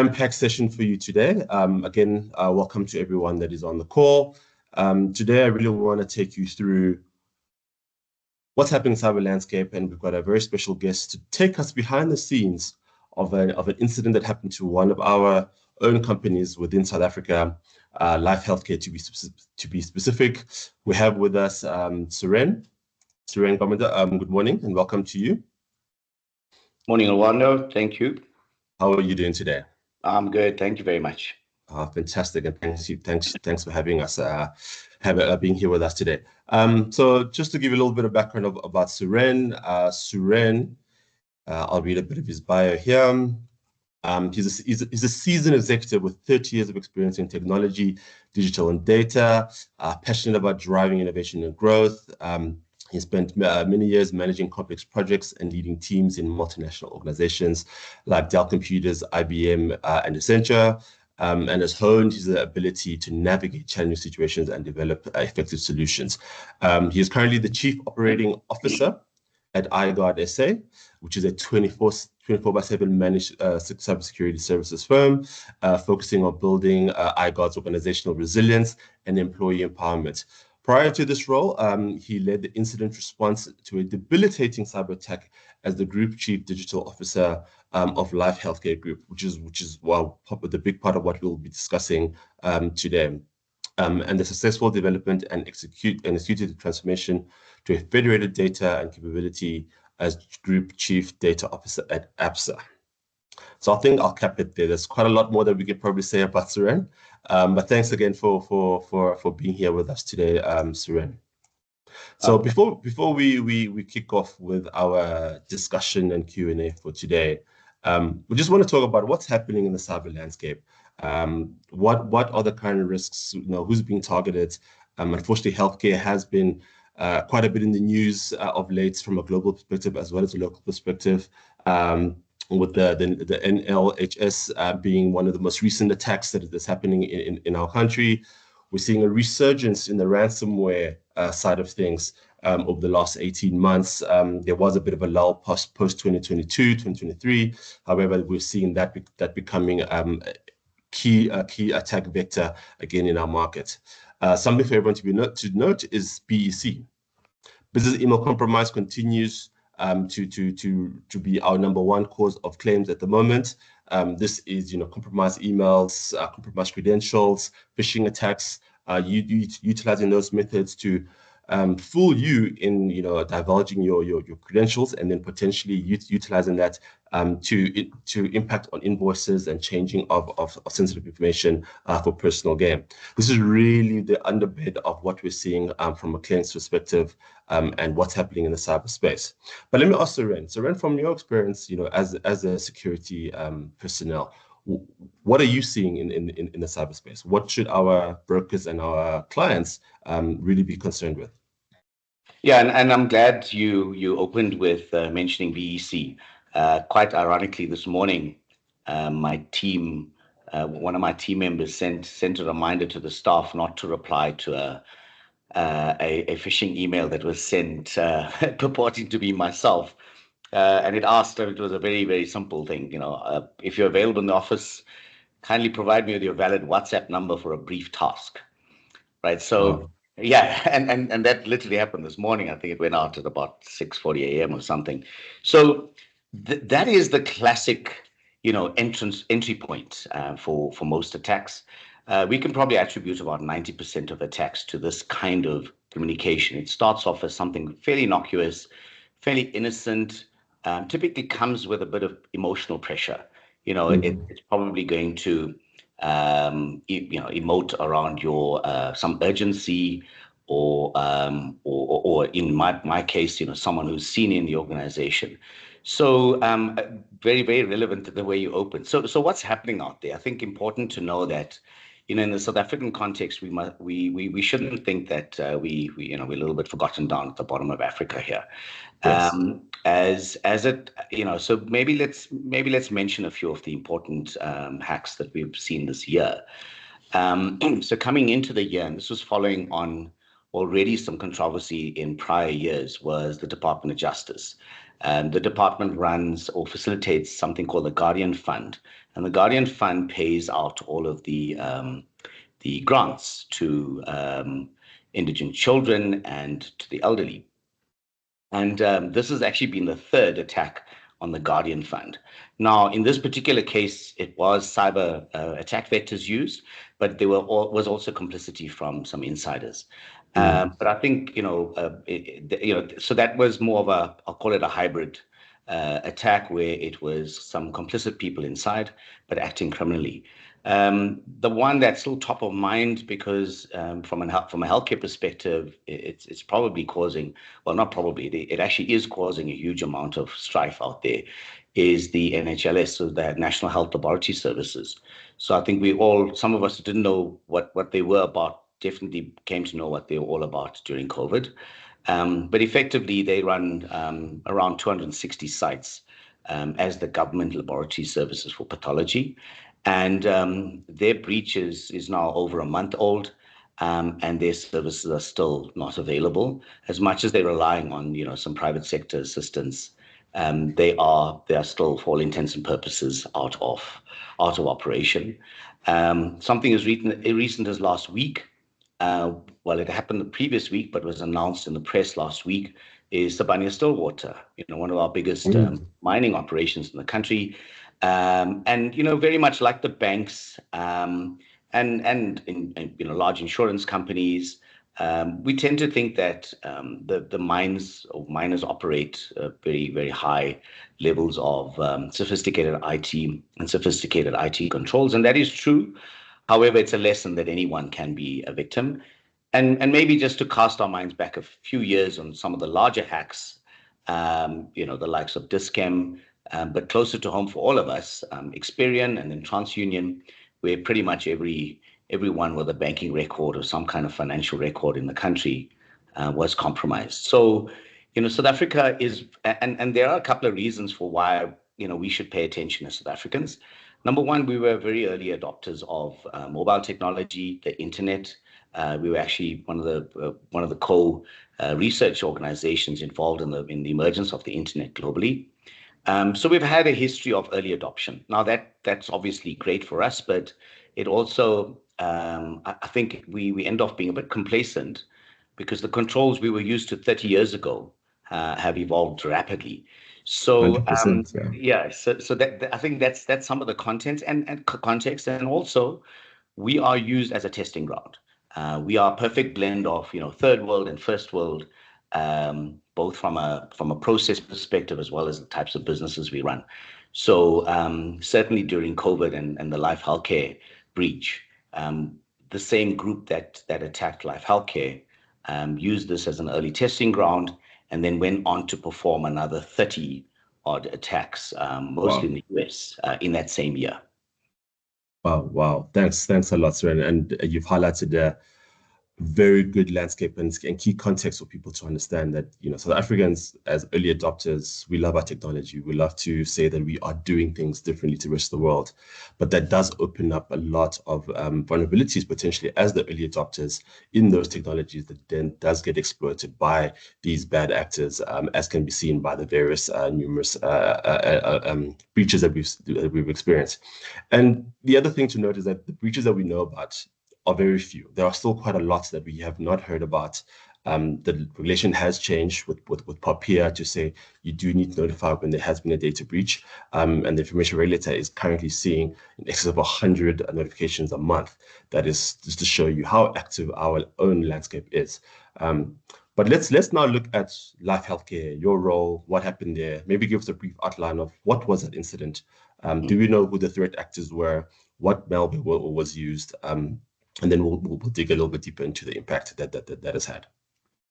Packed session for you today. Again, welcome to everyone that is on the call. Today, I really want to take you through what's happening in cyber landscape, and we've got a very special guest to take us behind the scenes of an incident that happened to one of our own companies within South Africa, Life Healthcare to be specific. We have with us Suren. Suren Gomenda, good morning and welcome to you. Morning, Alwando. Thank you. How are you doing today? I'm good. Thank you very much. Fantastic, and thanks for having us, being here with us today. So just to give you a little bit of background about Suren, I'll read a bit of his bio here. He's a seasoned executive with 30 years of experience in technology, digital and data, passionate about driving innovation and growth. He spent many years managing complex projects and leading teams in multinational organizations like Dell Computers, IBM, and Accenture, and has honed his ability to navigate challenging situations and develop effective solutions. He is currently the Chief Operating Officer at iGuard SA, which is a 24/7 managed cybersecurity services firm, focusing on building iGuard's organizational resilience and employee empowerment. Prior to this role, he led the incident response to a debilitating cyber attack as the Group Chief Digital Officer of Life Healthcare Group, which is the big part of what we'll be discussing today. And the successful development and executed the transformation to a federated data and capability as Group Chief Data Officer at ABSA. So I think I'll cap it there. There's quite a lot more that we could probably say about Suren. But thanks again for being here with us today, Suren. So before we kick off with our discussion and Q&A for today, we just want to talk about what's happening in the cyber landscape. What are the current risks? Who's being targeted? Unfortunately, healthcare has been quite a bit in the news of late from a global perspective as well as a local perspective. With the NLHS being one of the most recent attacks that's happening in our country. We're seeing a resurgence in the ransomware side of things over the last 18 months. There was a bit of a lull post 2022, 2023. However, we're seeing that becoming a key attack vector again in our market. Something for everyone to note is BEC. Business email compromise continues to be our number one cause of claims at the moment. This is, compromised emails, compromised credentials, phishing attacks, utilizing those methods to fool you in, divulging your credentials and then potentially utilizing that to impact on invoices and changing of sensitive information for personal gain. This is really the underbed of what we're seeing from a claims perspective and what's happening in the cyberspace. But let me ask Suren, from your experience, as a security personnel, what are you seeing in the cyberspace? What should our brokers and our clients really be concerned with? Yeah, and I'm glad you opened with mentioning BEC. Quite ironically, this morning, my team, one of my team members sent a reminder to the staff not to reply to a phishing email that was sent purporting to be myself. And it asked, it was a very, very simple thing. If you're available in the office, kindly provide me with your valid WhatsApp number for a brief task. Right. So, yeah, and that literally happened this morning. I think it went out at about 6:40 a.m. or something. So that is the classic, entry point for most attacks. We can probably attribute about 90% of attacks to this kind of communication. It starts off as something fairly innocuous, fairly innocent, typically comes with a bit of emotional pressure. It's probably going to, emote around your some urgency or in my case, someone who's senior in the organization. So very, very relevant to the way you open. So what's happening out there? I think important to know that, in the South African context, we shouldn't think that we're a little bit forgotten down at the bottom of Africa here. Yes. As it, so maybe let's mention a few of the important hacks that we've seen this year. So coming into the year, and this was following on already some controversy in prior years was the Department of Justice. The department runs or facilitates something called the Guardian Fund, and the Guardian Fund pays out all of the grants to indigent children and to the elderly. And this has actually been the third attack on the Guardian Fund. Now, in this particular case, it was cyber attack vectors used, but there was also complicity from some insiders. But I think, so that was more of a, I'll call it a hybrid attack where it was some complicit people inside, but acting criminally. The one that's still top of mind because from a healthcare perspective, it's probably causing, well, not probably, it actually is causing a huge amount of strife out there, is the NHLS, so the National Health Laboratory Services. So I think some of us who didn't know what they were about definitely came to know what they were all about during COVID. But effectively, they run around 260 sites as the government laboratory services for pathology. And their breach is now over a month old, and their services are still not available. As much as they're relying on some private sector assistance, they are still, for all intents and purposes, out of operation. Something as recent as last week. Well, it happened the previous week, but was announced in the press last week, is Sibanye-Stillwater, one of our biggest mining operations in the country. And very much like the banks and in large insurance companies, we tend to think that the miners operate very, very high levels of sophisticated IT and sophisticated IT controls, and that is true. However, it's a lesson that anyone can be a victim. And maybe just to cast our minds back a few years on some of the larger hacks, the likes of Dis-Chem, but closer to home for all of us, Experian and then TransUnion, where pretty much everyone with a banking record or some kind of financial record in the country was compromised. So, South Africa is, and there are a couple of reasons for why, we should pay attention as South Africans. Number one, we were very early adopters of mobile technology, the internet. We were actually one of the co-research organizations involved in the emergence of the internet globally. So we've had a history of early adoption. Now that's obviously great for us, but it also, I think we end up being a bit complacent because the controls we were used to 30 years ago have evolved rapidly. So yeah, so that I think that's some of the content and context, and also we are used as a testing ground. We are a perfect blend of third world and first world, both from a process perspective as well as the types of businesses we run. So certainly during COVID and the Life Healthcare breach, the same group that attacked Life Healthcare used this as an early testing ground, and then went on to perform another 30 odd attacks, mostly in the US, in that same year. Wow. Thanks a lot, sir. And you've highlighted a very good landscape and key context for people to understand that, South Africans as early adopters, we love our technology. We love to say that we are doing things differently to the rest of the world. But that does open up a lot of vulnerabilities potentially as the early adopters in those technologies that then does get exploited by these bad actors, as can be seen by the various numerous breaches that we've experienced. And the other thing to note is that the breaches that we know about are very few. There are still quite a lot that we have not heard about. The regulation has changed with POPIA to say you do need to notify when there has been a data breach. And the information regulator is currently seeing in excess of 100 notifications a month. That is just to show you how active our own landscape is. But let's now look at Life Healthcare, your role, what happened there. Maybe give us a brief outline of what was that incident. Do we know who the threat actors were? What malware was used? And then we'll dig a little bit deeper into the impact that has had.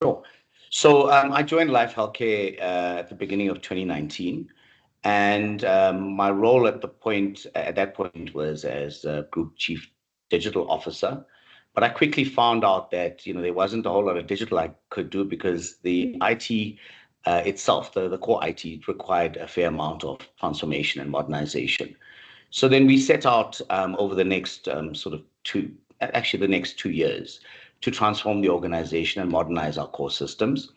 Sure. So I joined Life Healthcare at the beginning of 2019, and my role at that point was as Group Chief Digital Officer. But I quickly found out that there wasn't a whole lot of digital I could do because the IT itself, the core IT, required a fair amount of transformation and modernization. So then we set out over the next the next 2 years to transform the organization and modernize our core systems.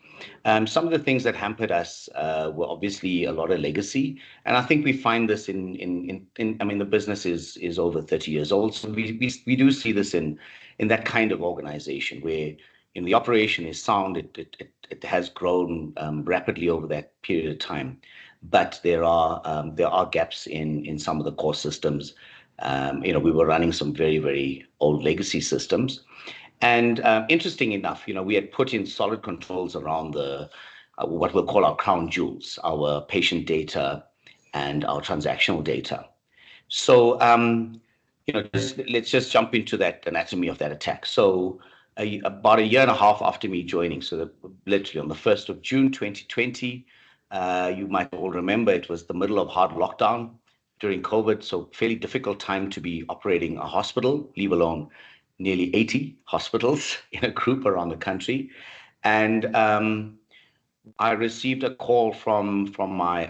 Some of the things that hampered us were obviously a lot of legacy, and I think we find this in I mean, the business is over 30 years old, so we do see this in that kind of organization where the operation is sound. It has grown rapidly over that period of time, but there are gaps in some of the core systems. We were running some very old legacy systems. And interesting enough, we had put in solid controls around the what we'll call our crown jewels, our patient data and our transactional data. So, let's just jump into that anatomy of that attack. So, about a year and a half after me joining, so literally on the 1st of June 2020, you might all remember it was the middle of hard lockdown during COVID, so fairly difficult time to be operating a hospital, leave alone nearly 80 hospitals in a group around the country. And I received a call from my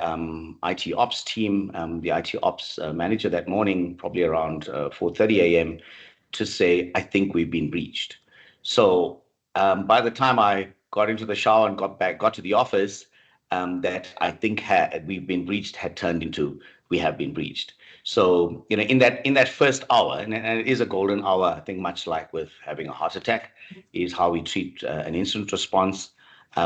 IT ops team, the IT ops manager that morning, probably around 4:30 a.m., to say, I think we've been breached. So by the time I got into the shower and got to the office, that I think we've been breached had turned into we have been breached. So in that first hour, and it is a golden hour, I think, much like with having a heart attack, is how we treat an incident response.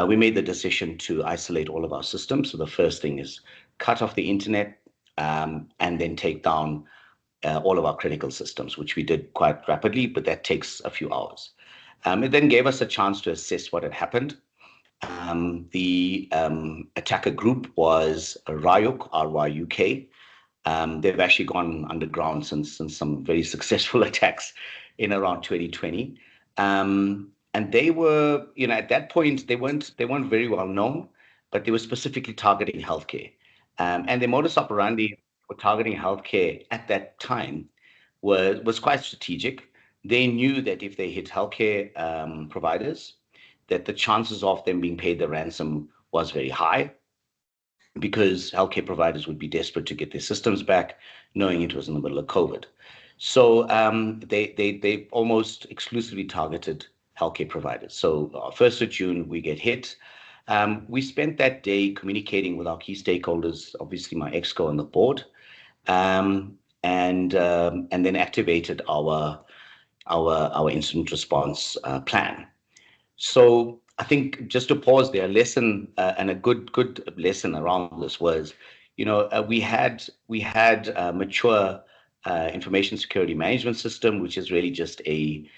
We made the decision to isolate all of our systems. So the first thing is cut off the internet, and then take down all of our critical systems, which we did quite rapidly, but that takes a few hours. It then gave us a chance to assess what had happened. The attacker group was Ryuk, R-Y-U-K. They've actually gone underground since some very successful attacks in around 2020. And they were, at that point, they weren't very well known, but they were specifically targeting healthcare. And their modus operandi for targeting healthcare at that time was quite strategic. They knew that if they hit healthcare providers, that the chances of them being paid the ransom was very high, because healthcare providers would be desperate to get their systems back, knowing it was in the middle of COVID. So they almost exclusively targeted healthcare providers. So 1st of June, we get hit. We spent that day communicating with our key stakeholders, obviously my exco on the board, and then activated our incident response plan. So I think, just to pause there, a lesson and a good lesson around this was, we had a mature information security management system, which is really just a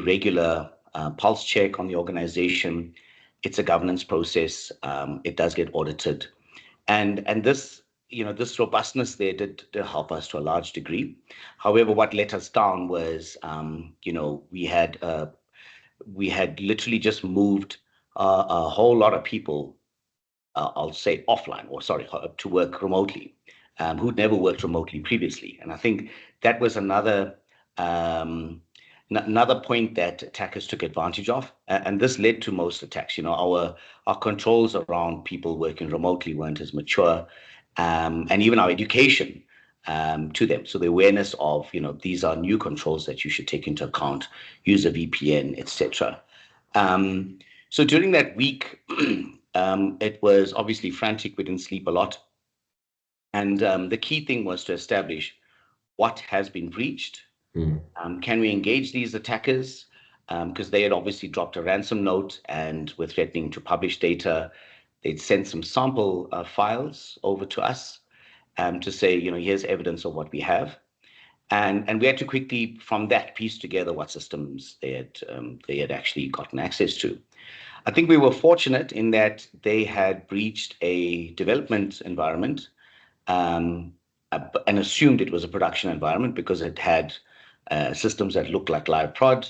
regular pulse check on the organization. It's a governance process. It does get audited, and this this robustness there did help us to a large degree. However, what let us down was, we had literally just moved a whole lot of people, I'll say offline, or sorry, to work remotely, who'd never worked remotely previously. And I think that was another point that attackers took advantage of. And this led to most attacks. Our controls around people working remotely weren't as mature, and even our education to them. So the awareness of, these are new controls that you should take into account, use a VPN, etc. So during that week, it was obviously frantic. We didn't sleep a lot. And the key thing was to establish what has been breached. Can we engage these attackers? Because they had obviously dropped a ransom note and were threatening to publish data. They'd sent some sample files over to us, to say, here's evidence of what we have. And we had to quickly, from that, piece together what systems they had actually gotten access to. I think we were fortunate in that they had breached a development environment, and assumed it was a production environment, because it had systems that looked like live prod,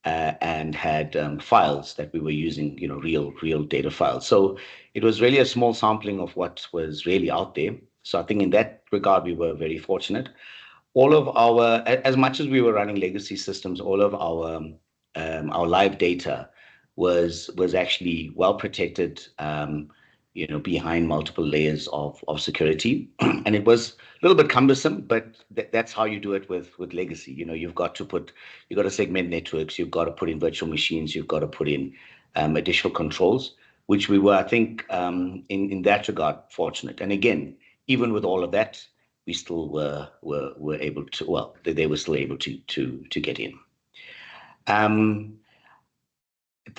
and had files that we were using, real data files. So it was really a small sampling of what was really out there. So I think in that regard, we were very fortunate. All of our, as much as we were running legacy systems, all of our live data was actually well protected. behind multiple layers of security. And it was a little bit cumbersome, but that's how you do it with legacy. You've got to segment networks, you've got to put in virtual machines, you've got to put in additional controls, which we were, I think, in that regard, fortunate. And again, even with all of that, we still were able to, well, they were still able to get in.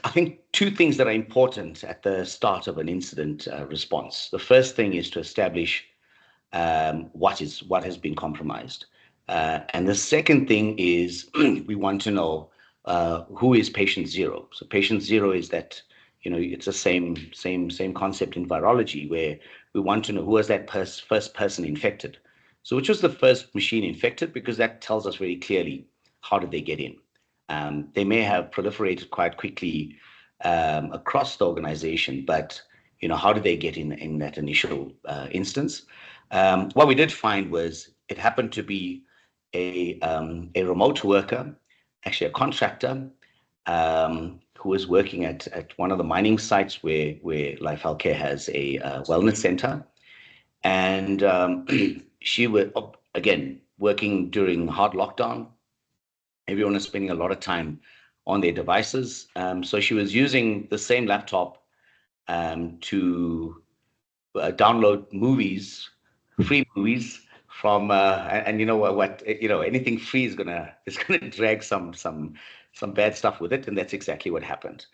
I think two things that are important at the start of an incident response. The first thing is to establish what has been compromised, and the second thing is we want to know who is patient zero. So patient zero is that it's the same concept in virology, where we want to know who was that first person infected. So which was the first machine infected, because that tells us very clearly how did they get in. They may have proliferated quite quickly across the organization, but how did they get in that initial instance? What we did find was it happened to be a remote worker, actually a contractor, who was working at one of the mining sites where Life Healthcare has a wellness center, and she was again working during hard lockdown. Everyone is spending a lot of time on their devices. So she was using the same laptop to download movies, free movies from, and you know what, anything free is gonna drag some bad stuff with it, and that's exactly what happened.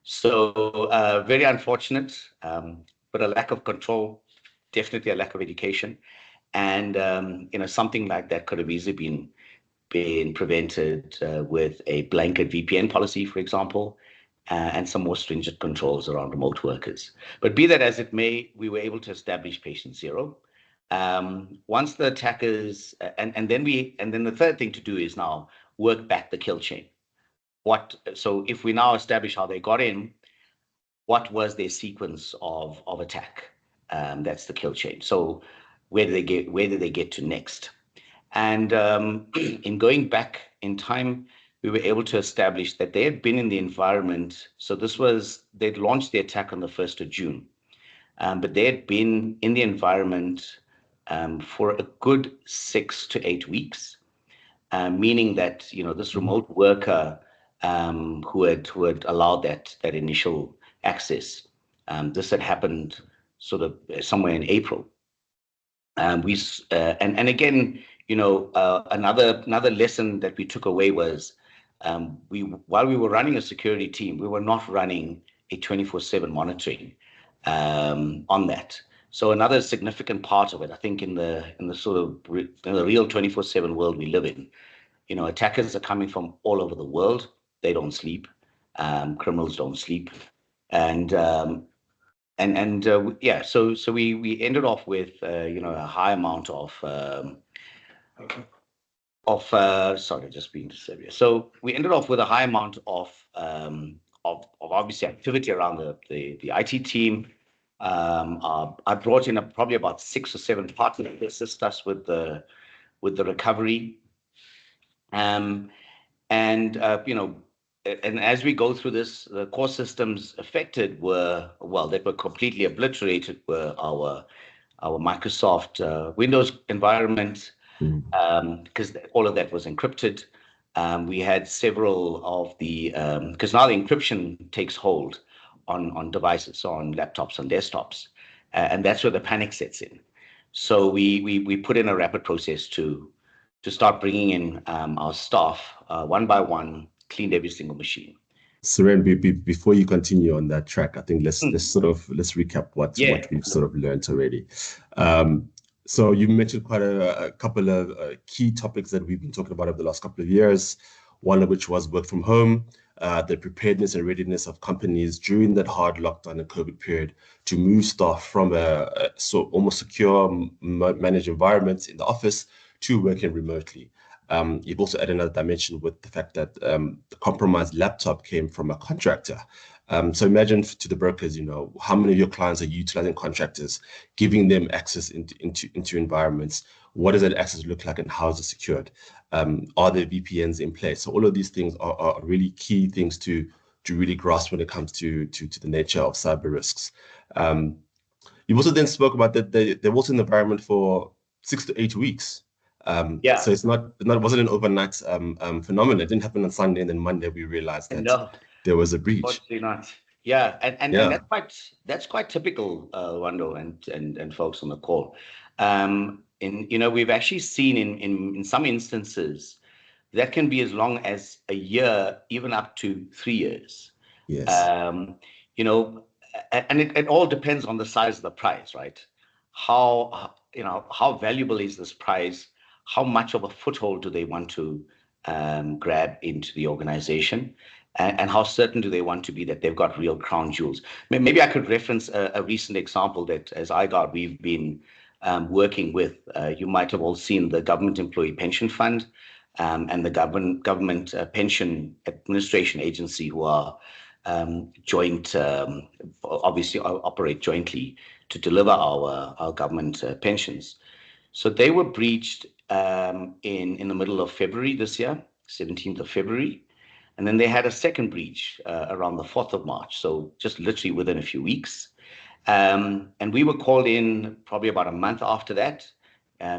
So very unfortunate, but a lack of control, definitely a lack of education, and something like that could have easily been prevented with a blanket VPN policy, for example, and some more stringent controls around remote workers. But be that as it may, we were able to establish patient zero. Once the attackers, and then the third thing to do is now work back the kill chain. So if we now establish how they got in, what was their sequence of attack? That's the kill chain. So where did they get to next? And in going back in time, we were able to establish that they had been in the environment. So they'd launched the attack on the 1st of June, but they had been in the environment for a good 6 to 8 weeks, meaning that this remote worker who had allowed that initial access, this had happened sort of somewhere in April. And again, another lesson that we took away was while we were running a security team, we were not running a 24/7 monitoring on that. So another significant part of it, I think, in the sort of in the real 24/7 world we live in, attackers are coming from all over the world. They don't sleep. Criminals don't sleep, and yeah. So we ended off with a high amount of sorry, just being serious. So we ended off with a high amount of obviously activity around the IT team. I brought in probably about 6 or 7 partners to assist us with the recovery. And as we go through this, the core systems affected that were completely obliterated were our Microsoft Windows environment, because all of that was encrypted. We had several of the, because now the encryption takes hold on devices, so on laptops, on desktops, and that's where the panic sets in. So we put in a rapid process to start bringing in our staff one by one, cleaned every single machine. Suren, before you continue on that track, I think let's recap what we've sort of learned already. So you mentioned quite a couple of key topics that we've been talking about over the last couple of years, one of which was work from home, the preparedness and readiness of companies during that hard lockdown and COVID period to move staff from a almost secure managed environment in the office to working remotely. You've also added another dimension with the fact that the compromised laptop came from a contractor. So imagine to the brokers, how many of your clients are utilizing contractors, giving them access into environments. What does that access look like and how is it secured? Are there VPNs in place? So all of these things are really key things to really grasp when it comes to the nature of cyber risks. You also then spoke about that there was an environment for 6 to 8 weeks. Yeah, So it wasn't an overnight phenomenon. It didn't happen on Sunday, and then Monday we realized that no, there was a breach. unfortunately not. Yeah, and Yeah. that's quite typical, Wando and folks on the call. In we've actually seen in some instances that can be as long as a year, even up to 3 years. Yes. Um, you know, and it all depends on the size of the prize, right? How valuable is this prize? How much of a foothold do they want to grab into the organization? And how certain do they want to be that they've got real crown jewels? Maybe I could reference a recent example that as IGOT we've been working with. You might have all seen the Government Employee Pension Fund and the government pension administration agency, who are joint, obviously operate jointly to deliver our government pensions. So they were breached in the middle of February this year, 17th of February. And then they had a second breach around the 4th of March. So just literally within a few weeks. And we were called in probably about a month after that,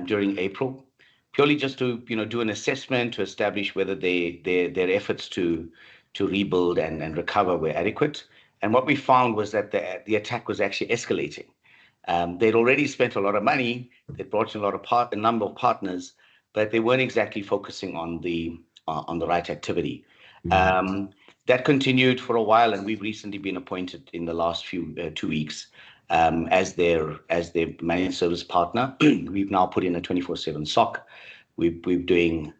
during April, purely just to do an assessment to establish whether their efforts to rebuild and recover were adequate. And what we found was that the attack was actually escalating. They'd already spent a lot of money. They brought in a number of partners, but they weren't exactly focusing on the right activity. Um, that continued for a while, and we've recently been appointed in the last few 2 weeks as their managed service partner. We've now put in a 24/7 SOC. We're doing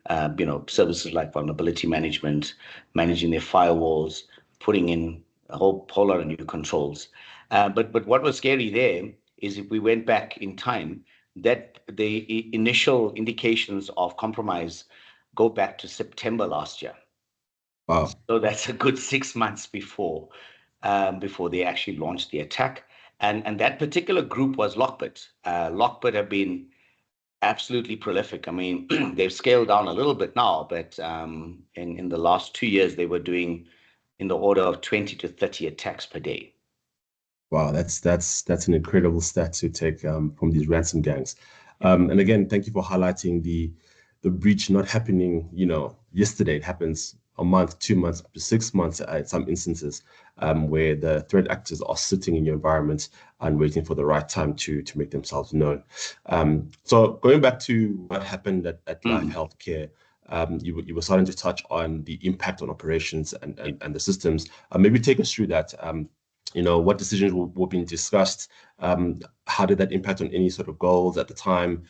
services like vulnerability management, managing their firewalls, putting in a whole lot of new controls. But what was scary there is if we went back in time, that the initial indications of compromise go back to September last year. Wow. So that's a good 6 months before they actually launched the attack. And that particular group was Lockbit. Lockbit have been absolutely prolific. I mean, they've scaled down a little bit now, but in the last 2 years, they were doing in the order of 20 to 30 attacks per day. Wow, that's an incredible stat to take from these ransom gangs. And again, thank you for highlighting the breach not happening, yesterday. It happens a month, 2 months, up to 6 months at some instances, where the threat actors are sitting in your environment and waiting for the right time to make themselves known. So going back to what happened at Life Healthcare, you were starting to touch on the impact on operations and the systems. Maybe take us through that. What decisions were being discussed? How did that impact on any sort of goals at the time?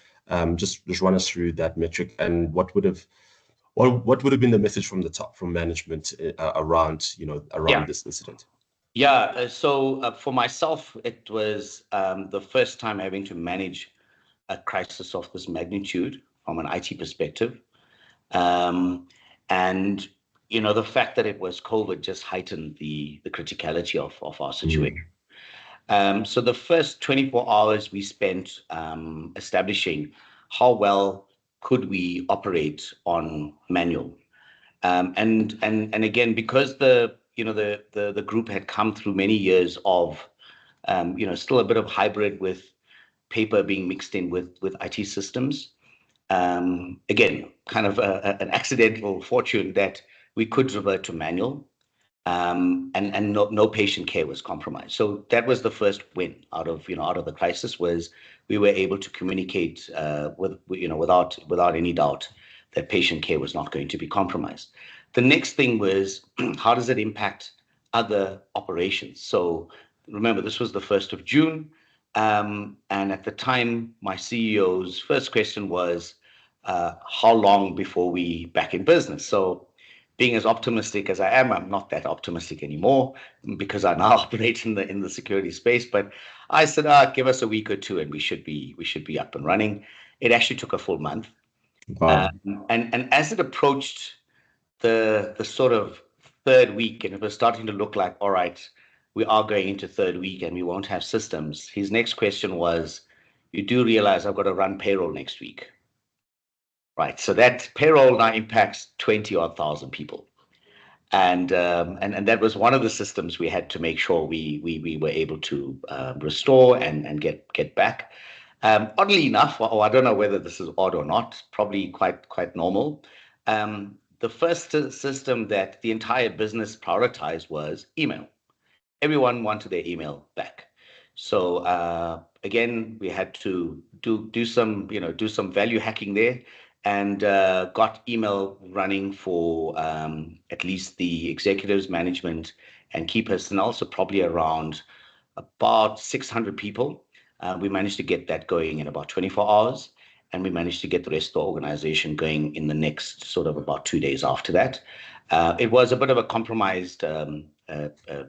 Just run us through that metric, and what would have been the message from the top, from management, around Yeah. this incident? Yeah, so for myself, it was the first time having to manage a crisis of this magnitude from an IT perspective. Um, and the fact that it was COVID just heightened the criticality of our situation. So the first 24 hours we spent establishing how well could we operate on manual. And again, because the group had come through many years of still a bit of hybrid with paper being mixed in with IT systems. Again, kind of an accidental fortune that we could revert to manual, and no patient care was compromised. So that was the first win out of the crisis, was we were able to communicate without any doubt that patient care was not going to be compromised. The next thing was how does it impact other operations? So remember, this was the 1st of June. And at the time, my CEO's first question was, how long before we back in business? So being as optimistic as I am, I'm not that optimistic anymore because I now operate in the security space. But I said, give us a week or two, and we should be up and running. It actually took a full month, Wow. and as it approached the sort of third week, and it was starting to look like, all right, we are going into third week, and we won't have systems. His next question was, "You do realize I've got to run payroll next week?" Right. So that payroll now impacts 20 odd thousand people. And that was one of the systems we had to make sure we were able to restore and get back. Oddly enough, or I don't know whether this is odd or not, probably quite normal. The first system that the entire business prioritized was email. Everyone wanted their email back. So again, we had to do some value hacking there, and got email running for at least the executives, management, and key personnel. So probably around about 600 people. We managed to get that going in about 24 hours, and we managed to get the rest of the organization going in the next sort of about 2 days after that. It was a bit of a compromised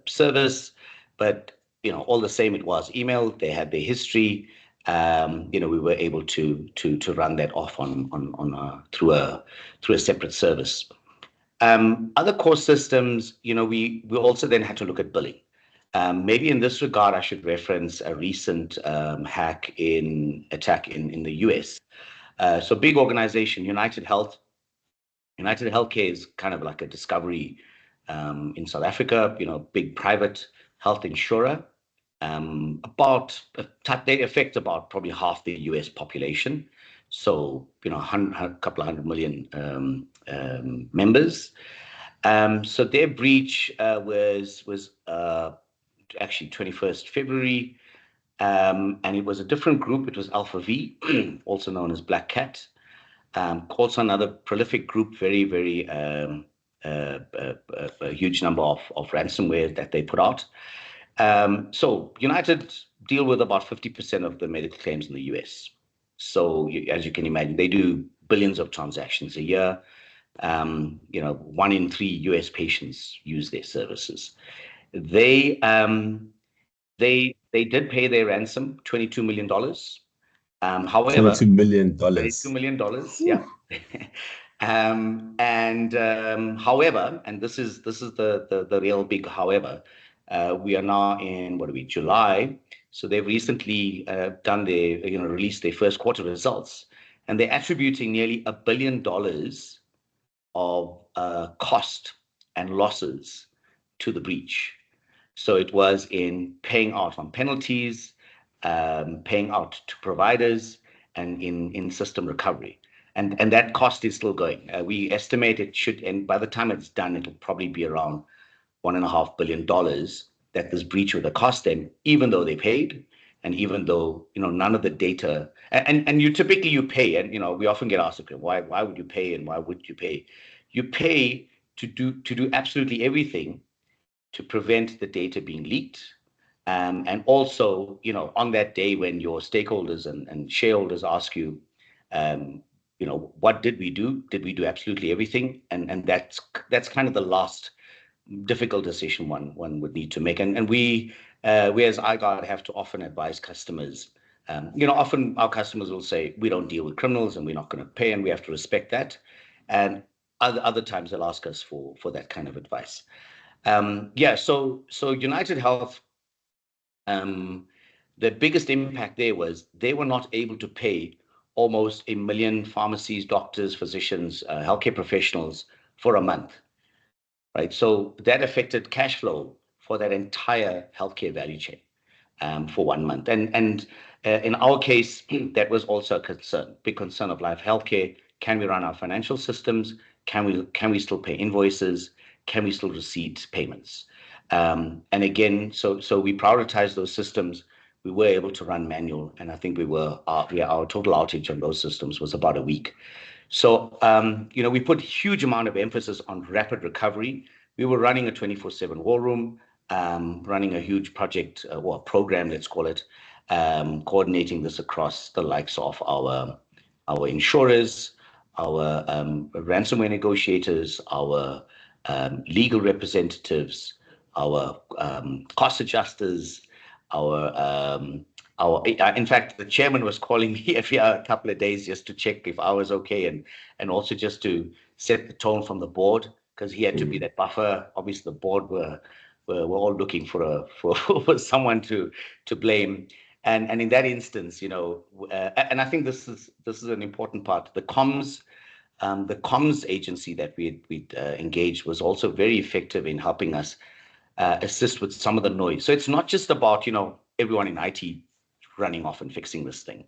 service, but all the same, it was email. They had their history. We were able to run that off on through a separate service. Other core systems, we also then had to look at billing. Maybe in this regard, I should reference a recent attack in the US. So big organization, United Health. United Healthcare is kind of like a Discovery in South Africa, big private health insurer. They affect about probably half the US population. So, a couple of 100 million members. So their breach was actually 21st February, and it was a different group. It was Alpha V, also known as Black Cat. Also another prolific group, very, very a huge number of ransomware that they put out. So United deal with about 50% of the medical claims in the US. So as you can imagine, they do billions of transactions a year. 1 in 3 US patients use their services. They did pay their ransom, $22 million. However, $22 million. $22 million, yeah. However, and this is the real big however, we are now in July. So they've recently released their first quarter results, and they're attributing nearly $1 billion of cost and losses to the breach. So it was in paying out on penalties, paying out to providers, and in system recovery. And that cost is still going. We estimate it should, and by the time it's done, it'll probably be around $1.5 billion that this breach would have cost them, even though they paid, and even though none of the data. And you typically pay, and we often get asked, okay, why would you pay, and why would you pay? You pay to do absolutely everything to prevent the data being leaked. And also, on that day when your stakeholders and shareholders ask you, what did we do? Did we do absolutely everything? And that's kind of the last difficult decision one would need to make. And we as iGuard have to often advise customers. Often our customers will say, we don't deal with criminals and we're not going to pay, and we have to respect that. And other times they'll ask us for that kind of advice. So United Health, the biggest impact there was they were not able to pay almost 1 million pharmacies, doctors, physicians, healthcare professionals for a month, right? So that affected cash flow for that entire healthcare value chain for 1 month. And in our case, that was also a concern, big concern of Life Healthcare. Can we run our financial systems? Can we still pay invoices? Can we still receive payments? And again, so we prioritized those systems. We were able to run manual, and I think our total outage on those systems was about a week. So we put huge amount of emphasis on rapid recovery. We were running a 24/7 war room, running a huge project or program, let's call it, coordinating this across the likes of our insurers, our ransomware negotiators, our legal representatives, our cost adjusters, in fact, the chairman was calling me every couple of days just to check if I was okay, and also just to set the tone from the board, because he had to be that buffer. Obviously, the board were all looking for someone to blame, and in that instance, and I think this is an important part. The comms the comms agency that we'd engaged was also very effective in helping us assist with some of the noise. So it's not just about, everyone in IT running off and fixing this thing.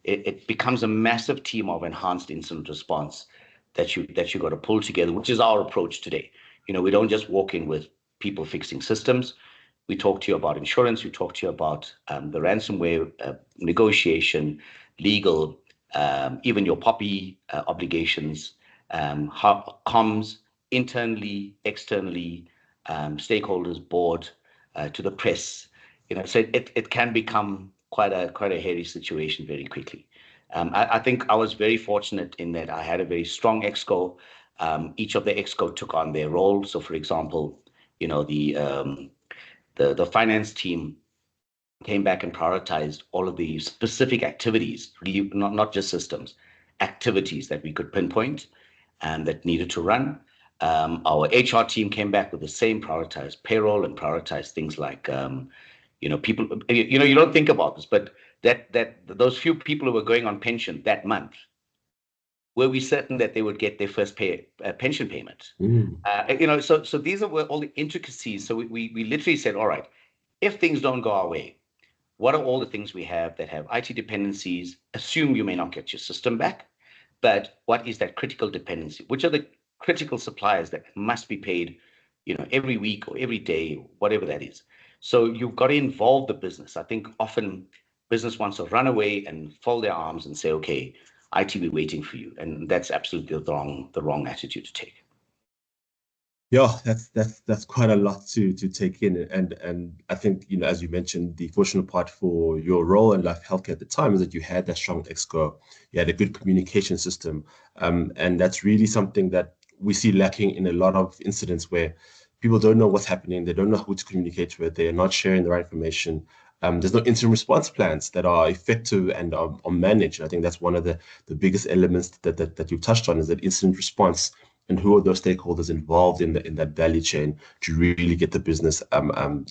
It becomes a massive team of enhanced incident response that you got to pull together, which is our approach today. We don't just walk in with people fixing systems. We talk to you about insurance. We talk to you about the ransomware negotiation, legal, even your POPI obligations, how comms internally, externally, stakeholders, board, to the press. So it can become quite a hairy situation very quickly. I think I was very fortunate in that I had a very strong exco. Each of the exco took on their role. So, for example, the finance team came back and prioritized all of the specific activities, really not just systems, activities that we could pinpoint and that needed to run. Our HR team came back with the same, prioritized payroll and prioritized things like, people. You don't think about this, but that those few people who were going on pension that month, were we certain that they would get their first pension payment? So these are all the intricacies. So we literally said, all right, if things don't go our way, what are all the things we have that have IT dependencies? Assume you may not get your system back, but what is that critical dependency? Which are the critical suppliers that must be paid, every week or every day, whatever that is? So you've got to involve the business. I think often business wants to run away and fold their arms and say, okay, IT, we're waiting for you. And that's absolutely the wrong attitude to take. Yeah, that's quite a lot to take in, and I think, as you mentioned, the fortunate part for your role in Life Healthcare at the time is that you had that strong exco, you had a good communication system, and that's really something that we see lacking in a lot of incidents where people don't know what's happening, they don't know who to communicate with, they're not sharing the right information. There's no incident response plans that are effective and are managed. I think that's one of the biggest elements that you've touched on, is that incident response, and who are those stakeholders involved in that value chain to really get the business, from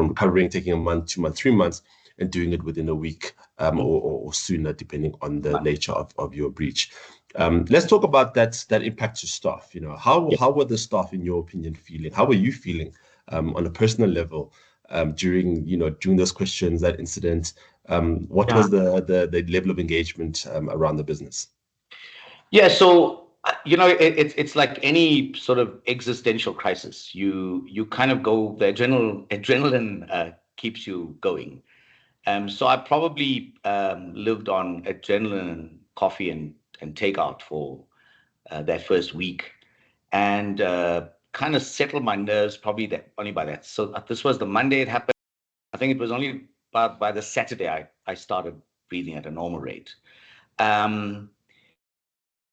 recovering, taking a month, 2 months, 3 months, and doing it within a week, or sooner, depending on the nature of your breach. Let's talk about that impact to staff. How were the staff, in your opinion, feeling? How were you feeling on a personal level during those questions, that incident? What was the level of engagement around the business? Yeah, so it's like any sort of existential crisis. You kind of go, the adrenaline keeps you going. So I probably lived on adrenaline, coffee, and takeout for that first week, and kind of settled my nerves probably that only by that. So this was the Monday it happened. I think it was only by the Saturday I started breathing at a normal rate.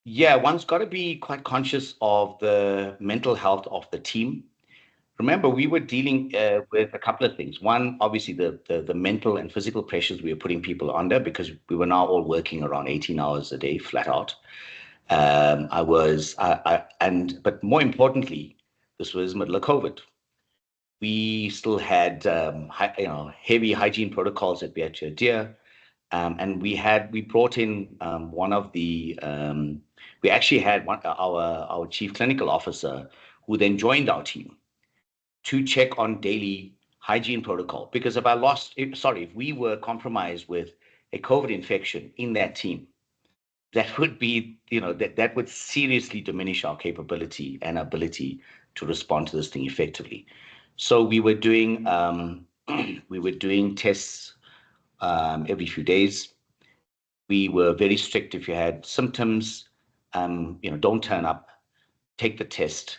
Yeah, one's got to be quite conscious of the mental health of the team. Remember, we were dealing with a couple of things. One, obviously, the mental and physical pressures we were putting people under, because we were now all working around 18 hours a day, flat out. But more importantly, this was middle of COVID. We still had heavy hygiene protocols that we had to adhere. And we brought in we actually had our chief clinical officer, who then joined our team to check on daily hygiene protocol. Because if we were compromised with a COVID infection in that team, that would be, that would seriously diminish our capability and ability to respond to this thing effectively. So we were doing tests every few days. We were very strict. If you had symptoms, don't turn up, take the test.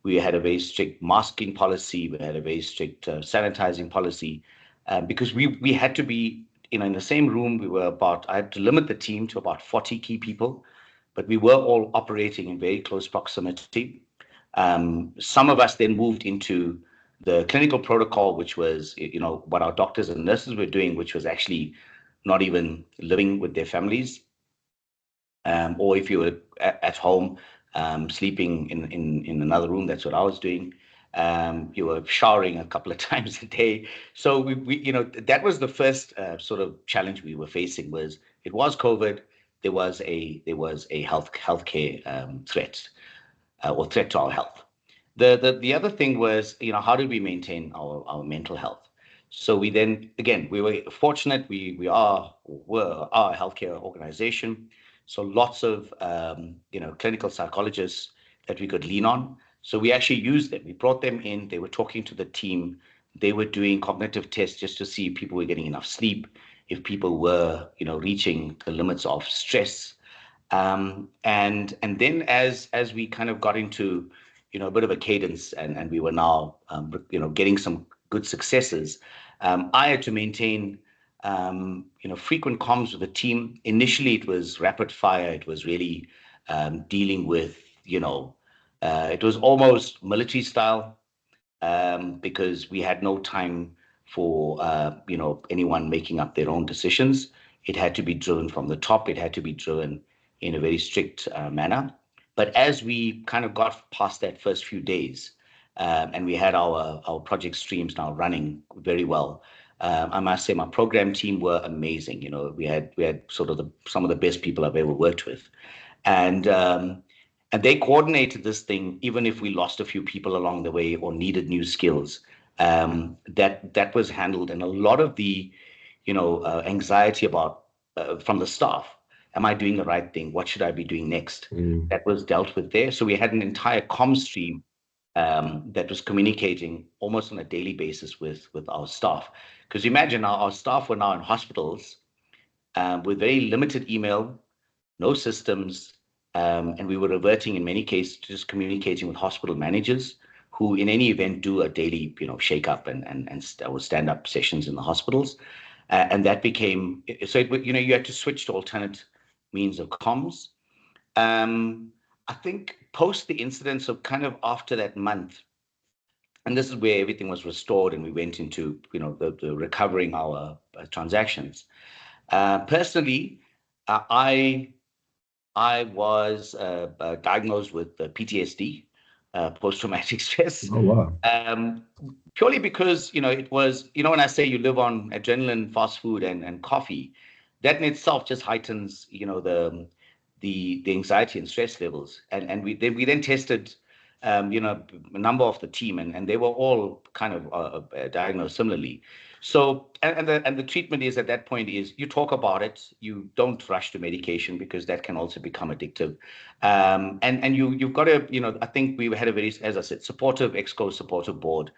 We had a very strict masking policy. We had a very strict sanitizing policy, because we had to be, in the same room. I had to limit the team to about 40 key people, but we were all operating in very close proximity. Some of us then moved into the clinical protocol, which was, what our doctors and nurses were doing, which was actually not even living with their families. Or if you were at home, sleeping in another room, that's what I was doing. You were showering a couple of times a day. So that was the first sort of challenge we were facing. It was COVID. there was a healthcare threat or threat to our health. The other thing was, how did we maintain our mental health? So we then, again, we were fortunate. Were a healthcare organization, so lots of clinical psychologists that we could lean on. So we actually used them. We brought them in. They were talking to the team. They were doing cognitive tests just to see if people were getting enough sleep, if people were reaching the limits of stress. And then as we kind of got into a bit of a cadence, and we were now getting some good successes, I had to maintain frequent comms with the team. Initially, it was rapid fire. It was really dealing with it was almost military style, because we had no time for anyone making up their own decisions. It had to be driven from the top. It had to be driven in a very strict manner. But as we kind of got past that first few days, and we had our project streams now running very well, I must say my program team were amazing. We had sort of some of the best people I've ever worked with, and they coordinated this thing, even if we lost a few people along the way or needed new skills. That was handled, and a lot of the anxiety about from the staff. Am I doing the right thing? What should I be doing next? That was dealt with there. So we had an entire comm stream that was communicating almost on a daily basis with our staff. Because imagine our staff were now in hospitals with very limited email, no systems, and we were reverting in many cases to just communicating with hospital managers who in any event do a daily shake up and stand up sessions in the hospitals. And that became, so you had to switch to alternate means of comms. I think post the incident, so kind of after that month, and this is where everything was restored and we went into the recovering our transactions. Personally, I was diagnosed with PTSD, post-traumatic stress. Oh, wow. Purely because, it was, when I say you live on adrenaline, fast food, and coffee, that in itself just heightens, the anxiety and stress levels. And we then tested, a number of the team, and they were all kind of diagnosed similarly. So, and the treatment is at that point is you talk about it, you don't rush to medication because that can also become addictive. And you've got to, I think we had a very, as I said, supportive exco supportive board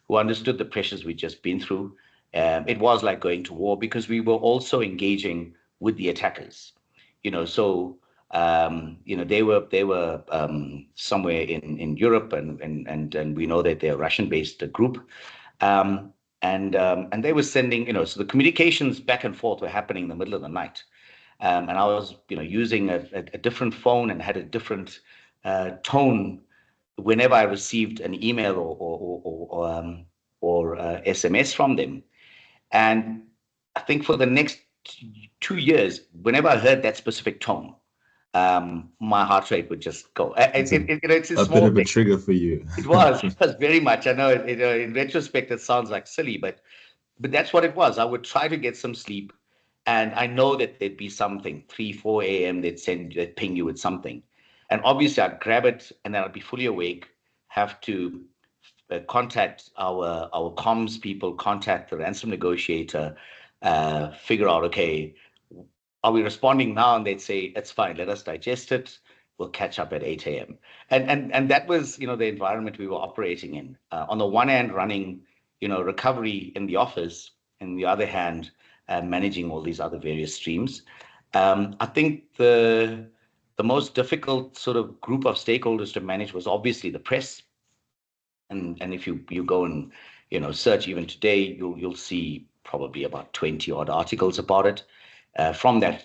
who understood the pressures we'd just been through. It was like going to war because we were also engaging with the attackers, so they were somewhere in Europe, and we know that they're a Russian-based group. And they were sending, so the communications back and forth were happening in the middle of the night. And I was, using a different phone and had a different tone whenever I received an email or SMS from them. And I think for the next 2 years, whenever I heard that specific tone, my heart rate would just go. It's a A small bit of a thing. trigger for you. It was very much. I know in retrospect, it sounds like silly, but that's what it was. I would try to get some sleep, and I know that there'd be something 3, 4 a.m. They'd ping you with something, and obviously I'd grab it, and then I'd be fully awake, have to contact our comms people, contact the ransom negotiator, figure out, okay, are we responding now? And they'd say, it's fine, let us digest it. We'll catch up at 8 a.m. And that was, the environment we were operating in. On the one hand, running, recovery in the office, and the other hand, managing all these other various streams. I think the most difficult sort of group of stakeholders to manage was obviously the press. And if you go and search even today, you'll see probably about 20 odd articles about it. From that,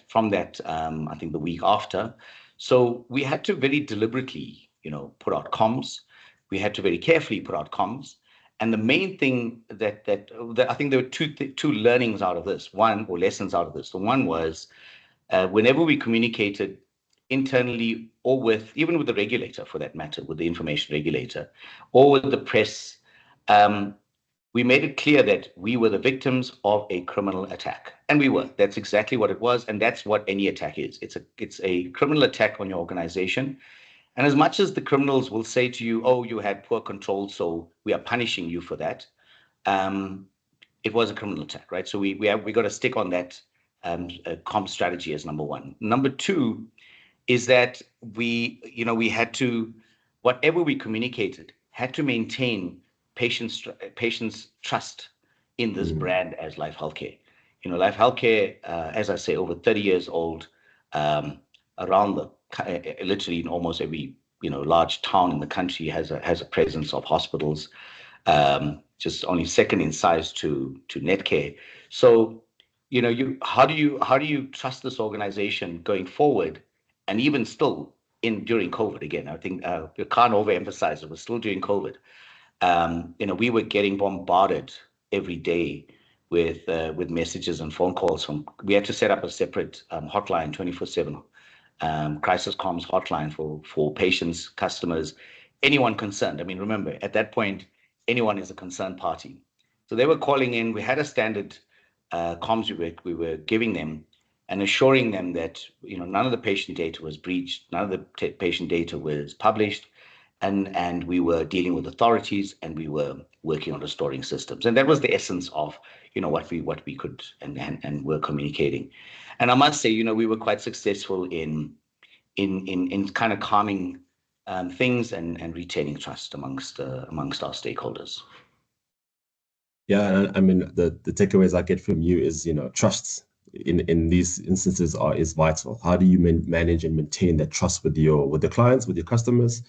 I think the week after. So we had to very deliberately, put out comms. We had to very carefully put out comms. And the main thing that I think there were two learnings out of this, or lessons out of this. The one was whenever we communicated internally or even with the regulator, for that matter, with the information regulator or with the press, we made it clear that we were the victims of a criminal attack. And we were. That's exactly what it was. And that's what any attack is. It's a criminal attack on your organization. And as much as the criminals will say to you, oh, you had poor control, so we are punishing you for that, um, it was a criminal attack, right? So we got to stick on that comp strategy as number one. Number two is that we had to, whatever we communicated, had to maintain patients' trust in this brand as Life Healthcare. Life Healthcare, as I say, over 30 years old, around literally in almost every large town in the country has a presence of hospitals, just only second in size to Netcare. So, how do you trust this organization going forward, and even still during COVID again? I think you can't overemphasize it. We're still during COVID. We were getting bombarded every day with messages and phone calls from. We had to set up a separate hotline, 24/7 crisis comms hotline for patients, customers, anyone concerned. I mean, remember, at that point, anyone is a concerned party. So they were calling in. We had a standard comms we were giving them and assuring them that none of the patient data was breached, none of the patient data was published, and we were dealing with authorities, and we were working on restoring systems. And that was the essence of what we could and were communicating. And I must say, we were quite successful in kind of calming things and retaining trust amongst our stakeholders. Yeah, I mean, the takeaways I get from you is, trust in these instances is vital. How do you manage and maintain that trust with the clients, with your customers,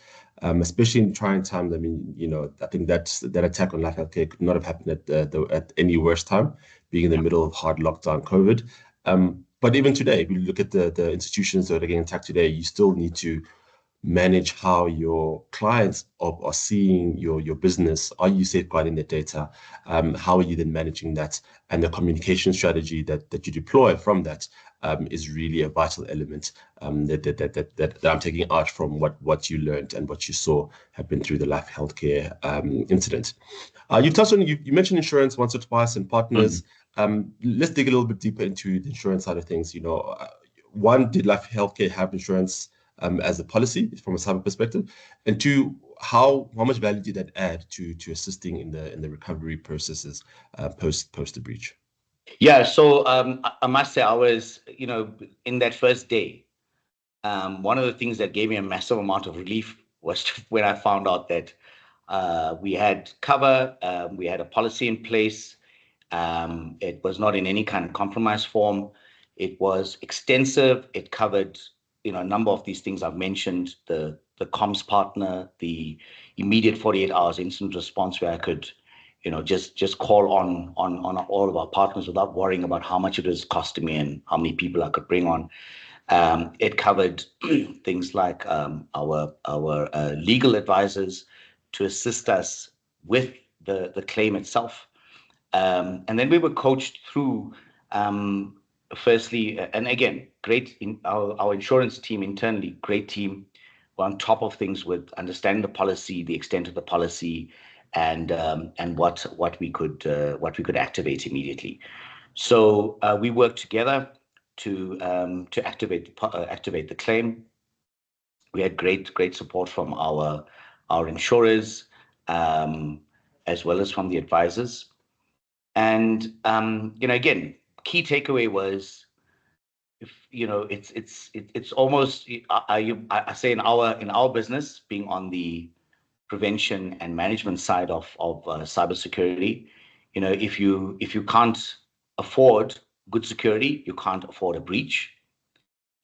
especially in trying times? I mean, I think that attack on Life Healthcare could not have happened at any worse time, being in the middle of hard lockdown COVID. But even today, if you look at the institutions that are getting attacked today, you still need to manage how your clients are seeing your business. Are you safeguarding their data? How are you then managing that? And the communication strategy that you deploy from that is really a vital element that I'm taking out from what you learned and what you saw happen through the Life Healthcare incident. You've touched on, you mentioned insurance once or twice and partners. Let's dig a little bit deeper into the insurance side of things. One, did Life Healthcare have insurance as a policy from a cyber perspective? And two, how much value did that add to assisting in the recovery processes post the breach? Yeah, so I must say I was, in that first day, one of the things that gave me a massive amount of relief was when I found out that we had cover, we had a policy in place. It was not in any kind of compromise form. It was extensive. It covered, a number of these things I've mentioned, the comms partner, the immediate 48 hours incident response where I could, just call on all of our partners without worrying about how much it was costing me and how many people I could bring on. It covered things like our legal advisors to assist us with the claim itself. And then we were coached through, firstly, and again, great our insurance team internally, great team. We're on top of things with understanding the policy, the extent of the policy, and what we could activate immediately. So we worked together to activate the claim. We had great support from our insurers, as well as from the advisors. And again, key takeaway was, it's almost, I say in our business, being on the prevention and management side of cybersecurity, if you can't afford good security, you can't afford a breach.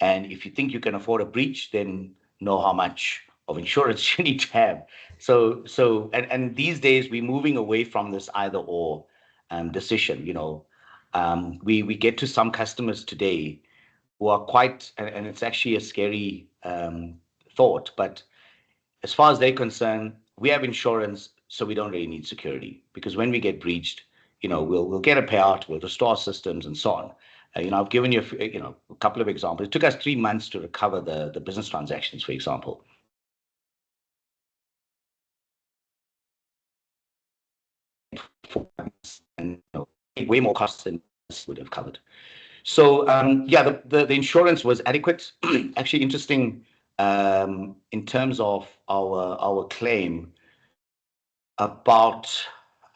And if you think you can afford a breach, then know how much of insurance you need to have. And these days we're moving away from this either or decision. We get to some customers today who are quite, and it's actually a scary thought, but as far as they're concerned, we have insurance, so we don't really need security, because when we get breached, we'll get a payout, we'll restore systems and so on. I've given you a couple of examples. It took us 3 months to recover the business transactions, for example. and way more costs than this would have covered. So yeah, the insurance was adequate. Actually, interesting in terms of our claim, about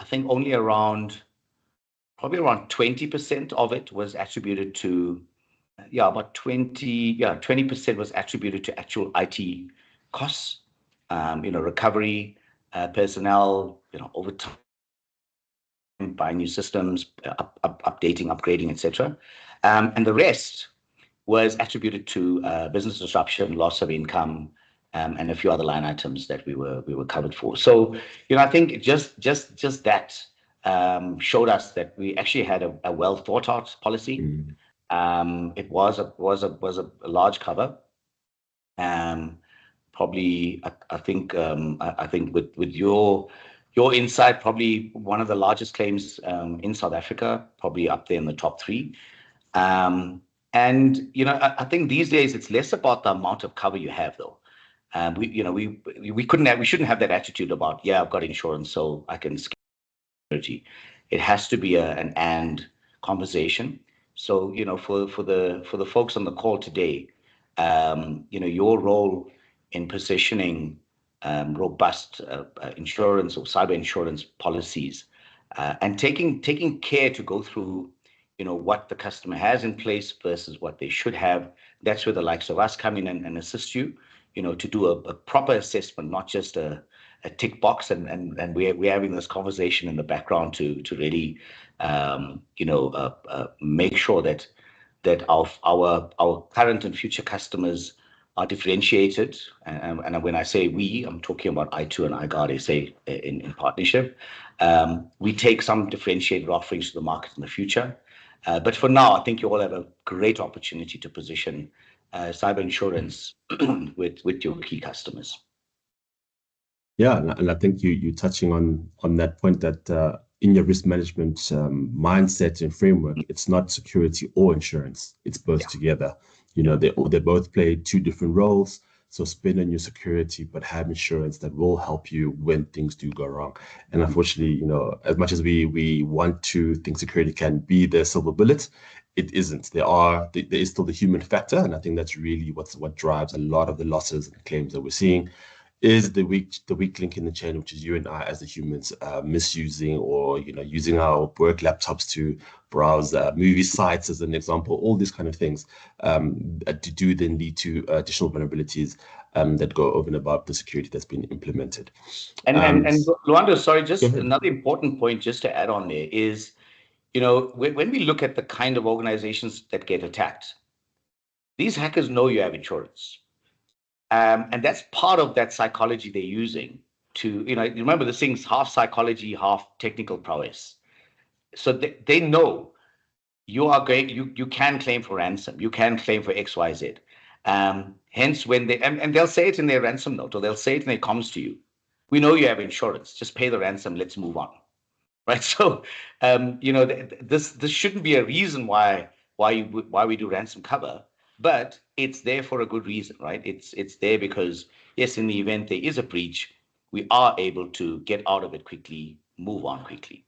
I think only probably around 20% of it was attributed to about 20% was attributed to actual IT costs, recovery, personnel, overtime, buying new systems, updating, upgrading, etc. And the rest was attributed to business disruption, loss of income, and a few other line items that we were covered for. So, I think just that showed us that we actually had a well thought out policy. It was a large cover. Probably, I think with your insight, probably one of the largest claims in South Africa, probably up there in the top three. And I think these days it's less about the amount of cover you have, though. We shouldn't have that attitude about, I've got insurance, so I can security. It has to be an and conversation. So for the folks on the call today, your role in positioning robust insurance or cyber insurance policies, and taking care to go through what the customer has in place versus what they should have. That's where the likes of us come in and assist you, to do a proper assessment, not just a tick box, and we're having this conversation in the background to really make sure that our current and future customers are differentiated. And when I say we, I'm talking about iTOO and iGuard SA in partnership. We take some differentiated offerings to the market in the future. But for now, I think you all have a great opportunity to position cyber insurance with your key customers. Yeah, and I think you're touching on that point that in your risk management mindset and framework, it's not security or insurance; it's both together. They both play two different roles. So spend on your security, but have insurance that will help you when things do go wrong. And unfortunately, as much as we want to think security can be the silver bullet, it isn't. There is still the human factor, and I think that's really what drives a lot of the losses and claims that we're seeing. Is the weak link in the chain, which is you and I as the humans misusing or using our work laptops to browse movie sites, as an example. All these kind of things do then lead to additional vulnerabilities that go over and above the security that's been implemented. And Luando, sorry, just another important point just to add on there is, when we look at the kind of organizations that get attacked, these hackers know you have insurance. And that's part of that psychology they're using to, remember this thing's half psychology, half technical prowess. So they know you can claim for ransom, you can claim for XYZ. Hence, when and they'll say it in their ransom note, or they'll say it in their comms to you. We know you have insurance, just pay the ransom, let's move on. Right. So, this shouldn't be a reason why we do ransom cover. But it's there for a good reason, right? It's there because, yes, in the event there is a breach, we are able to get out of it quickly, move on quickly.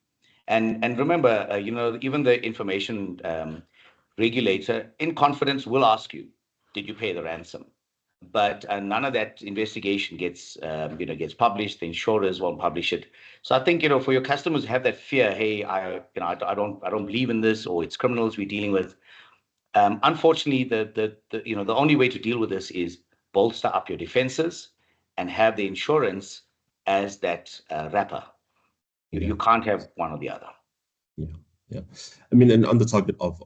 And remember, even the information regulator in confidence will ask you, did you pay the ransom? But none of that investigation gets published. The insurers won't publish it. So I think, for your customers who have that fear, hey, I don't believe in this, or it's criminals we're dealing with. Unfortunately, the only way to deal with this is bolster up your defenses and have the insurance as that wrapper. You can't have one or the other. Yeah. I mean, and on the topic of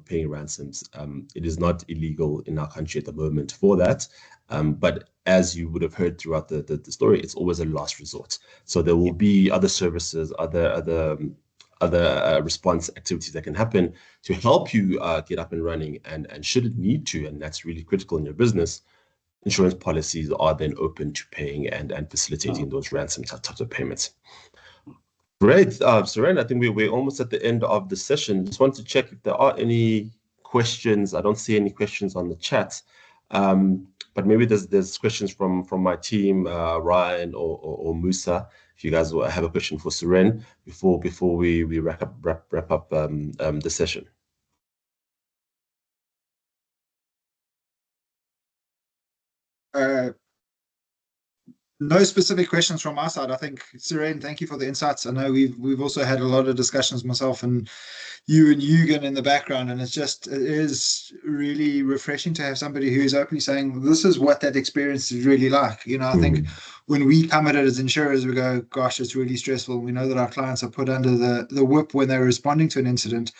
paying ransoms, it is not illegal in our country at the moment for that. But as you would have heard throughout the story, it's always a last resort. So there will be other services, other response activities that can happen to help you get up and running, and should it need to, and that's really critical in your business, insurance policies are then open to paying and facilitating those ransom types of payments. Great, Seren, I think we're almost at the end of the session. Just want to check if there are any questions. I don't see any questions on the chat. but maybe there's questions from my team, Ryan or Musa. If you guys have a question for Suren before we wrap up the session. No specific questions from our side. I think, Suren, thank you for the insights. I know we've also had a lot of discussions, myself and you and Eugen in the background, and it is really refreshing to have somebody who is openly saying this is what that experience is really like. I think when we come at it as insurers, we go, gosh, it's really stressful. We know that our clients are put under the whip when they're responding to an incident.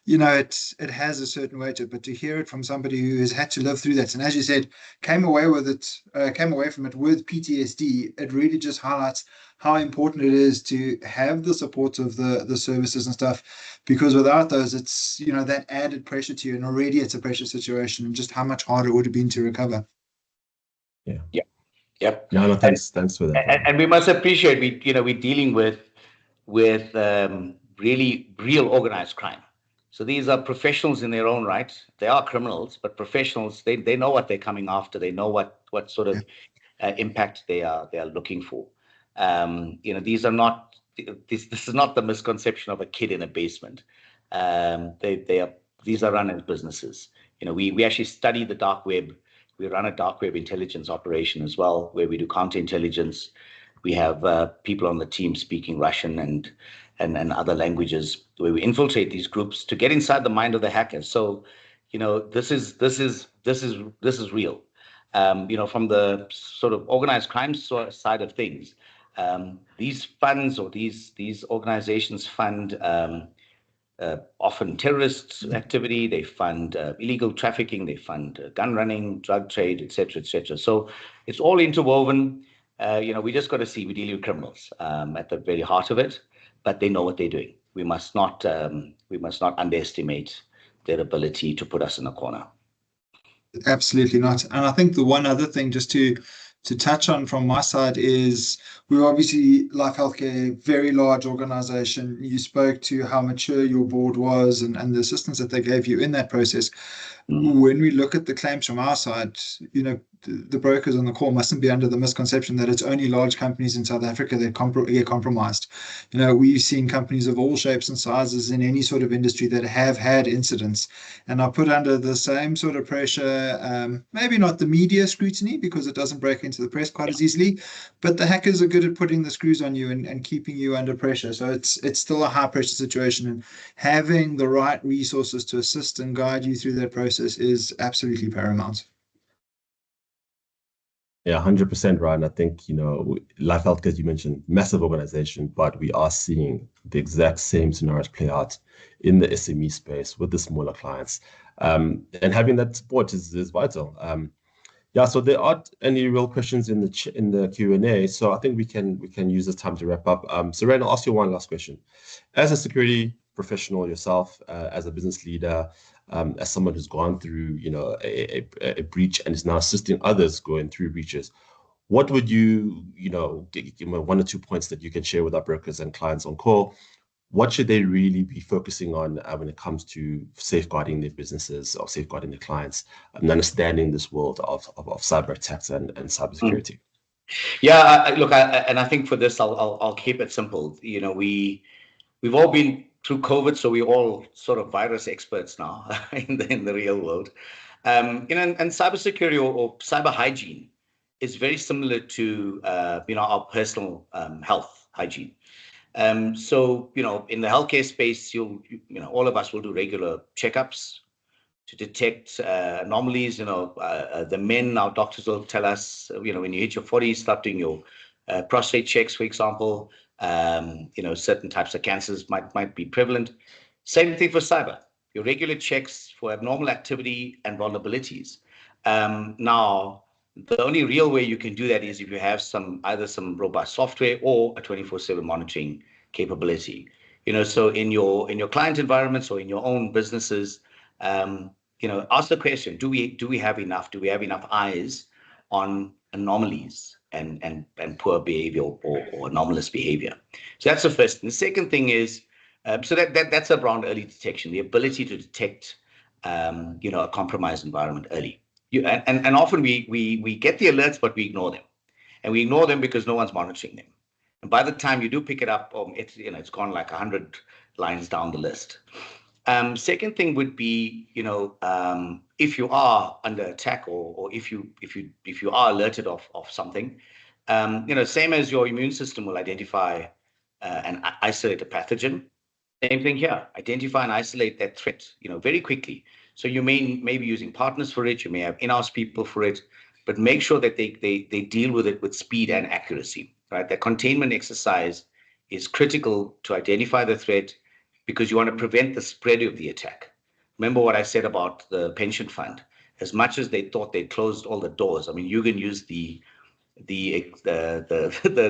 It has a certain weight to it, but to hear it from somebody who has had to live through that, and as you said, came away from it with PTSD, it really just highlights how important it is to have the support of the services and stuff, because without those, it's that added pressure to you, and already it's a pressure situation, and just how much harder it would have been to recover. Yeah. Yep. No, thanks for that. And we must appreciate we're dealing with really real organized crime. So these are professionals in their own right. They are criminals, but professionals. They know what they're coming after. They know what sort of impact they are looking for. These are not. This is not the misconception of a kid in a basement. These are run as businesses. We actually study the dark web. We run a dark web intelligence operation as well, where we do counterintelligence. We have people on the team speaking Russian and other languages, where we infiltrate these groups to get inside the mind of the hackers. So, this is real. From the sort of organized crime side of things, these funds or these organizations fund often terrorist activity. They fund illegal trafficking. They fund gun running, drug trade, etc., etc. So it's all interwoven. We just got to see we're dealing with criminals at the very heart of it, but they know what they're doing. We must not underestimate their ability to put us in a corner. Absolutely not. And I think the one other thing just to touch on from my side is, we're obviously, Life Healthcare, a very large organization. You spoke to how mature your board was and the assistance that they gave you in that process. When we look at the claims from our side, the brokers on the call mustn't be under the misconception that it's only large companies in South Africa that get compromised. We've seen companies of all shapes and sizes in any sort of industry that have had incidents and are put under the same sort of pressure, maybe not the media scrutiny, because it doesn't break into the press quite as easily, but the hackers are good at putting the screws on you and keeping you under pressure. So it's still a high pressure situation, and having the right resources to assist and guide you through that process is absolutely paramount. Yeah, 100% right. And I think, Life Healthcare, as you mentioned, massive organization, but we are seeing the exact same scenarios play out in the SME space with the smaller clients. And having that support is vital. So there aren't any real questions in the Q&A. So I think we can use this time to wrap up. Suren, I'll ask you one last question. As a security professional yourself, as a business leader, as someone who's gone through, a breach and is now assisting others going through breaches, what would you, give me 1 or 2 points that you can share with our brokers and clients on call? What should they really be focusing on when it comes to safeguarding their businesses or safeguarding their clients and understanding this world of cyber attacks and cybersecurity? Yeah, look, I think for this, I'll keep it simple. We've all been through COVID, so we're all sort of virus experts now in the real world. And cybersecurity or cyber hygiene is very similar to our personal health hygiene. So in the healthcare space, all of us will do regular checkups to detect anomalies. The men, our doctors will tell us, when you hit your 40s, start doing your prostate checks, for example. Certain types of cancers might be prevalent. Same thing for cyber. Your regular checks for abnormal activity and vulnerabilities. Now, the only real way you can do that is if you have either some robust software or a 24/7 monitoring capability. So in your client environments or in your own businesses, ask the question: Do we have enough? Do we have enough eyes on anomalies and poor behavior or anomalous behavior? So that's the first. And the second thing is, so that's around early detection, the ability to detect, a compromised environment early. And often we get the alerts, but we ignore them. And we ignore them because no one's monitoring them. And by the time you do pick it up, it's gone like 100 lines down the list. Second thing would be, if you are under attack or if you are alerted of something, same as your immune system will identify and isolate a pathogen. Same thing here. Identify and isolate that threat, very quickly. So you may be using partners for it. You may have in-house people for it, but make sure that they deal with it with speed and accuracy. Right? The containment exercise is critical to identify the threat because you want to prevent the spread of the attack. Remember what I said about the pension fund. As much as they thought they'd closed all the doors, I mean, you can use the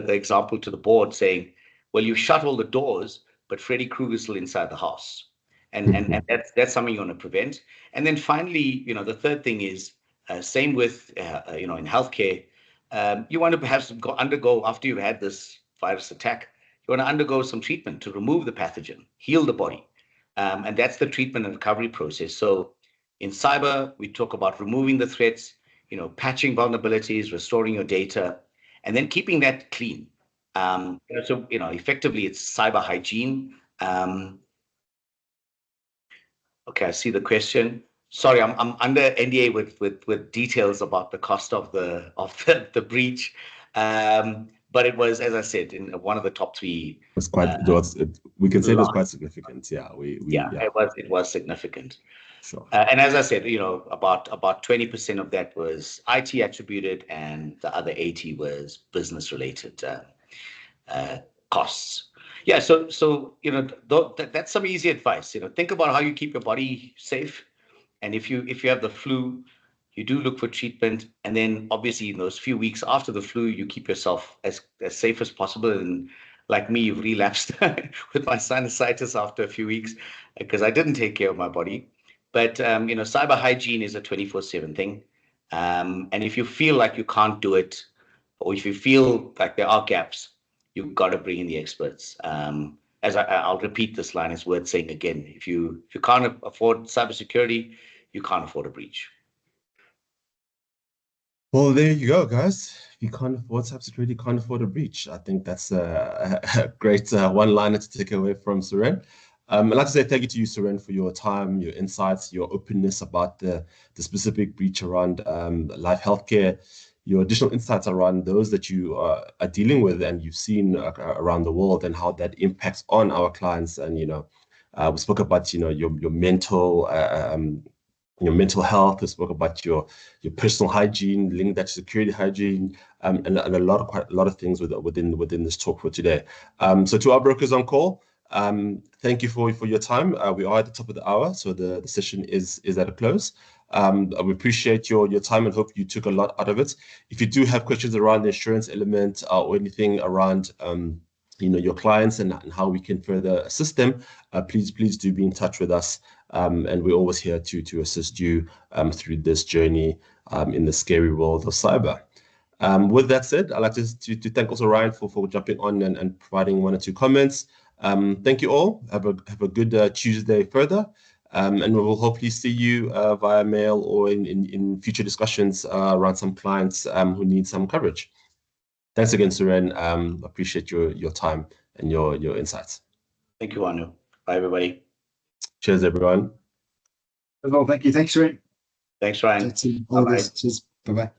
example to the board saying, well, you shut all the doors, but Freddy Krueger's still inside the house. And that's something you want to prevent. And then finally, the third thing is same with, in healthcare, you want to perhaps undergo, after you've had this virus attack, you want to undergo some treatment to remove the pathogen, heal the body. And that's the treatment and recovery process. So in cyber, we talk about removing the threats, patching vulnerabilities, restoring your data, and then keeping that clean. So, effectively, it's cyber hygiene. Okay, I see the question. Sorry, I'm under NDA with details about the cost of the breach. But it was, as I said, in one of the top three. We can say it was quite significant. Yeah, it was significant. Sure. And as I said, about 20% of that was IT attributed, and the other 80 was business related costs. Yeah, so that's some easy advice. Think about how you keep your body safe, and if you have the flu, you do look for treatment, and then obviously in those few weeks after the flu, you keep yourself as safe as possible. And like me, you've relapsed with my sinusitis after a few weeks because I didn't take care of my body. But cyber hygiene is a 24/7 thing, and if you feel like you can't do it, or if you feel like there are gaps, you've got to bring in the experts. As I'll repeat this line, it's worth saying again. If you can't afford cybersecurity, you can't afford a breach. Well, there you go, guys. If you can't afford cybersecurity, you can't afford a breach. I think that's a great one-liner to take away from Suren. I'd like to say thank you to you, Suren, for your time, your insights, your openness about the specific breach around Life Healthcare, your additional insights around those that you are dealing with and you've seen around the world and how that impacts on our clients. And, we spoke about, your mental health. We spoke about your personal hygiene, link that to security hygiene, and a lot of things within this talk for today. So to our brokers on call, thank you for your time. We are at the top of the hour, so the session is at a close. We appreciate your time and hope you took a lot out of it. If you do have questions around the insurance element or anything around your clients and how we can further assist them, please do be in touch with us. And we're always here to assist you through this journey in the scary world of cyber. With that said, I'd like to thank also Ryan for jumping on and providing one or two comments. Thank you all. Have a good Tuesday further. And we will hopefully see you via mail or in future discussions around some clients who need some coverage. Thanks again, Suren. Appreciate your time and your insights. Thank you, Anu. Bye, everybody. Cheers, everyone. Well, thank you. Thanks, Suren. Thanks, Ryan. Bye-bye. Cheers. Bye-bye.